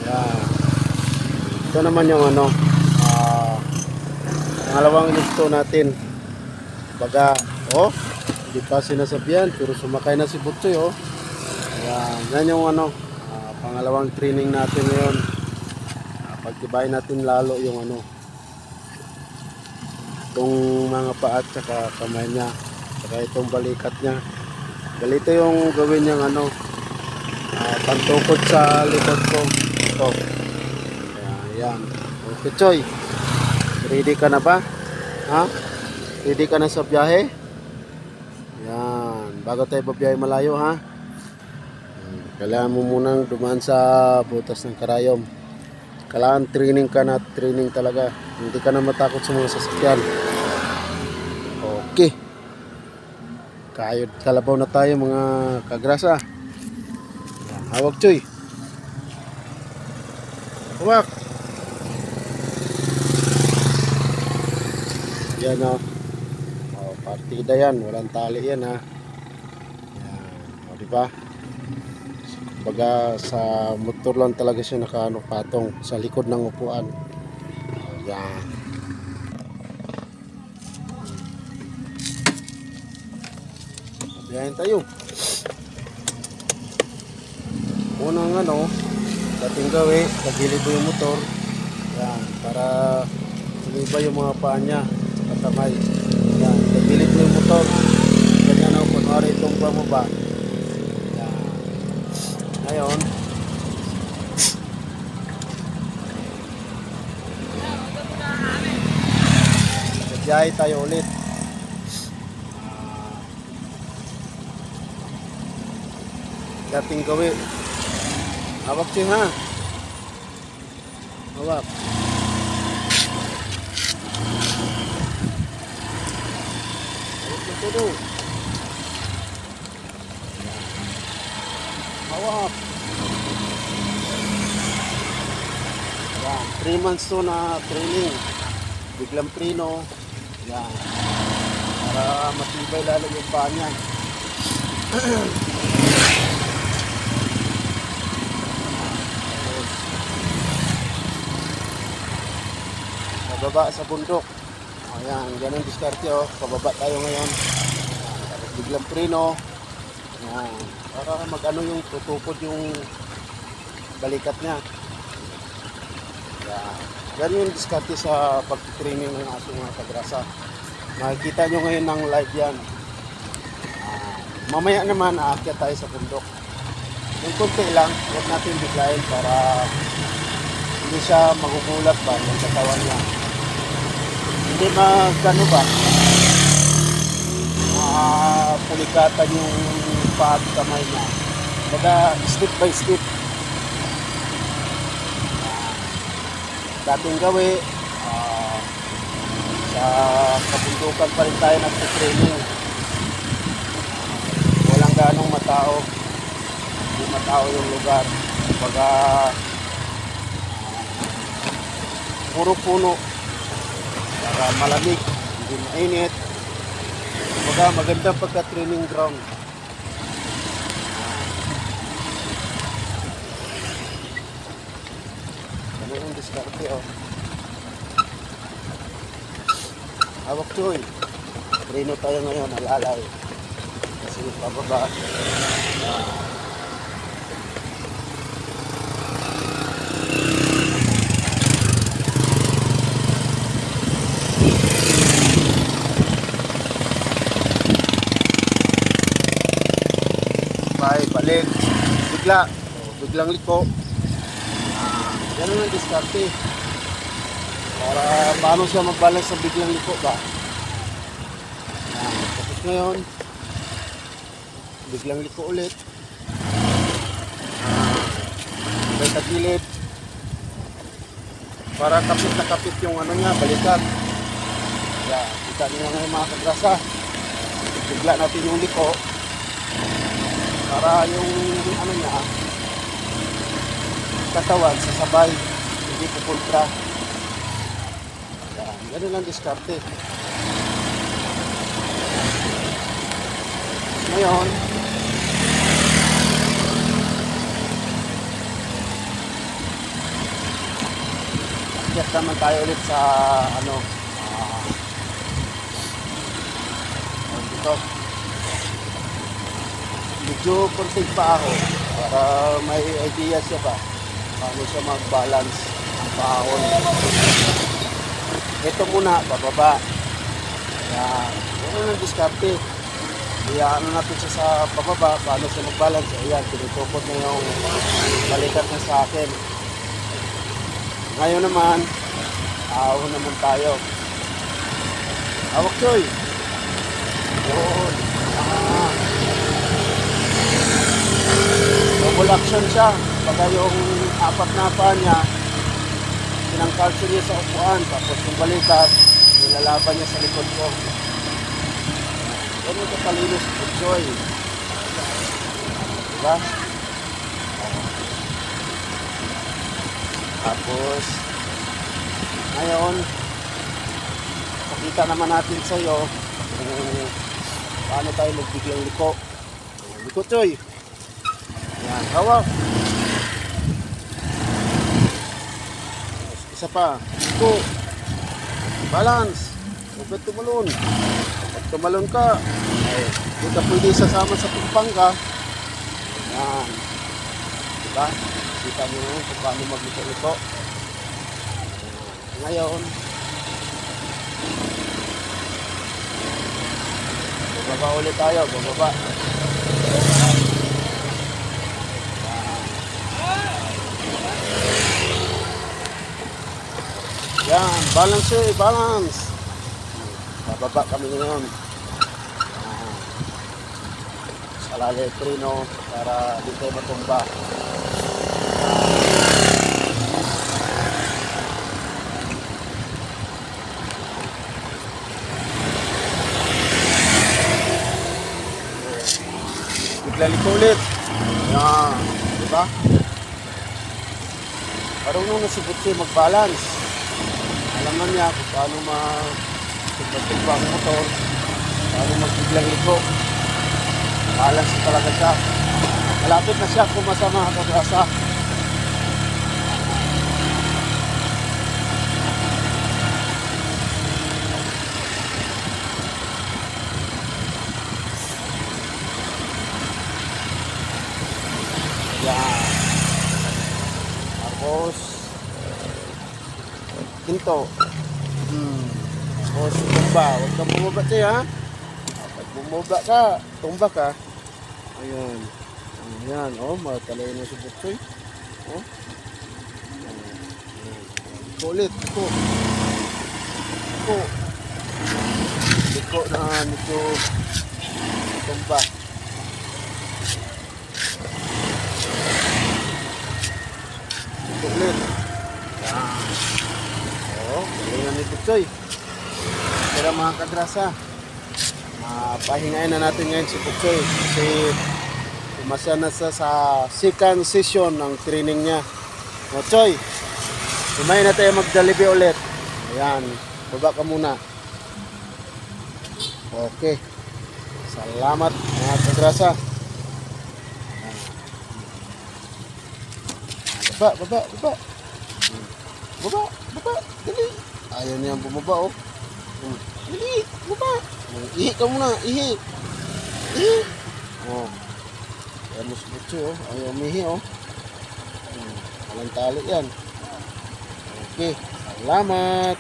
Yan. Ito naman yung ano, pangalawang inusto natin. Baga, oh, hindi pa sinasabihan pero sumakay na si Butchoy, oh. Yan, yan yung ano, pangalawang training natin ngayon. Pagtibayin natin lalo yung ano, itong mga paa at saka kamay niya, saka itong balikat niya. Ganito yung gawin niyang ano, pantukod sa likod ko. Ito. Yan. Okay, Choy. Ready ka na ba? Ha? Ready ka na sa biyahe? Yan. Bago tayo babiyahe malayo, ha? Kailangan mo munang dumaan sa butas ng karayom. Kailangan training ka na, training talaga. Hindi ka na matakot sa mga sasakyan. Okay. Kayod kalabaw na tayo mga kagrasa. Yan. Hawak, Choy. Hawak. Yan, oh. Partida yan. Walang tali yan, ha. Yan. O, diba? Baga sa motor lang talaga siya nakaano patong sa likod ng upuan. Yan. Biyahin tayo. Unang ano, dating gawi, tagilid mo yung motor. Yan, para sumiba yung mga paa niya sa kamay. Yan, tagilid mo yung motor. Ganyan ako, kunwari itong bumaba. Ngayon, biyahe tayo ulit. Dating gawin. Hawak siya, ha? Hawak. Hawak na todo. Hawak. Yan. 3 months to na training. Biglang prino. Yan. Para matibay lalo yung paa niya. Pababa sa bundok. Ayan, ganun diskarte, oh. Pababa tayo ngayon. Biglang prino. Ayan. Para mag-ano yung tutukod yung balikat niya. Yan yung diskarte sa pag-training ng aso mga kagrasa. Makikita nyo ngayon ng live yan. Mamaya naman aakyat tayo sa bundok. Yung konti lang, huwag natin biglayin para hindi siya magugulat ba yung katawan niya. Hindi magkano ba? Pulikatan yung paa at kamay niya. Baga step by step. Dating gawi, sa kabundukan pa rin tayo nagtitraining. Walang ganong matao. Hindi matao yung lugar. Baga puro puno. Para malamig, hindi mainit. Baga magandang pagka-training ground. Ganun yung diskarte, oh. Hawak, Choy. Trino tayo ngayon, alalay. Kasi pababa. Balik. Bigla. Biglang liko. Ganun ang diskarte. Para paano siya magbalance sa biglang liko ba? Tapos ngayon, biglang liko ulit. May tagilid. Para kapit na kapit yung ano niya, balikat. Yan, kita nyo ngayon mga kagrasa. Bigla natin yung liko. Para yung ano niya, katawan sasabay, hindi pupuntra. Yan, ganun lang diskarte. Ngayon, Akyat naman tayo ulit sa ano, dito. Medyo konting pa ako para may idea siya ba paano siya mag-balance ang paahon. Ito muna, bababa. Ayan. Yan ang diskarte. Kaya ano natin siya sa pababa, paano siya mag-balance. Ayan, tinutukot na yung balikat na sa akin. Ngayon naman, ahon naman tayo. Hawak, Choy. Yun. Double action siya. Pagka yung apat na paa niya, sinangkalso niya sa upuan. Tapos yung balikat, nilalaban niya sa likod ko. Ganun katalinis po, Choy. Diba? Tapos, ngayon, pakita naman natin sa iyo kung paano tayo magbiglang liko. Liko, Choy. Yan, hawak. Isa pa. Liko. Balance. Huwag tumalon. Pag tumalon ka, ay, hindi ka pwede sasama sa tumpang ka. Yan. Diba? Kita mo naman kung paano magliko-liko. Ngayon, bababa ulit tayo, bababa. Yan, balance eh, balance. Bababa kami ngayon. Sa laletrino para di tayo matumba. Biglaliko ulit. Yan, diba? Marunong na si Butsi mag-balance. Alam na niya kung paano mag-tumba ang motor, paano magbiglang liko. Balance talaga siya. Malapit na siya kumasa mga kagrasa. Yan. Tapos hinto. Tapos tumba. Huwag kang bumaba siya, ha? Pag bumaba ka, tumba ka. Ayun. Ayan. Oh, matalay na si Butsoy. Oh. Ulit. Liko. Liko. Liko na medyo tumba. Ulit. Yan. Oo, galingan ni Butsoy. Pero mga kadrasa, pahingayin na natin ngayon si Butsoy kasi umasa na sa second session ng training niya. Butsoy, kumain na tayo magdalibi ulit. Ayan, baba ka muna. Okay. Salamat mga kadrasa. Baba, baba, baba. Baba, baba, dali. Ayaw niyang bumaba, oh. Dali, baba. Ihi ka muna, ihi. Ihi. Oh. Ayan mo si Butsoy, oh. Ayaw umihi, oh. Walang tali yan. Okay, salamat.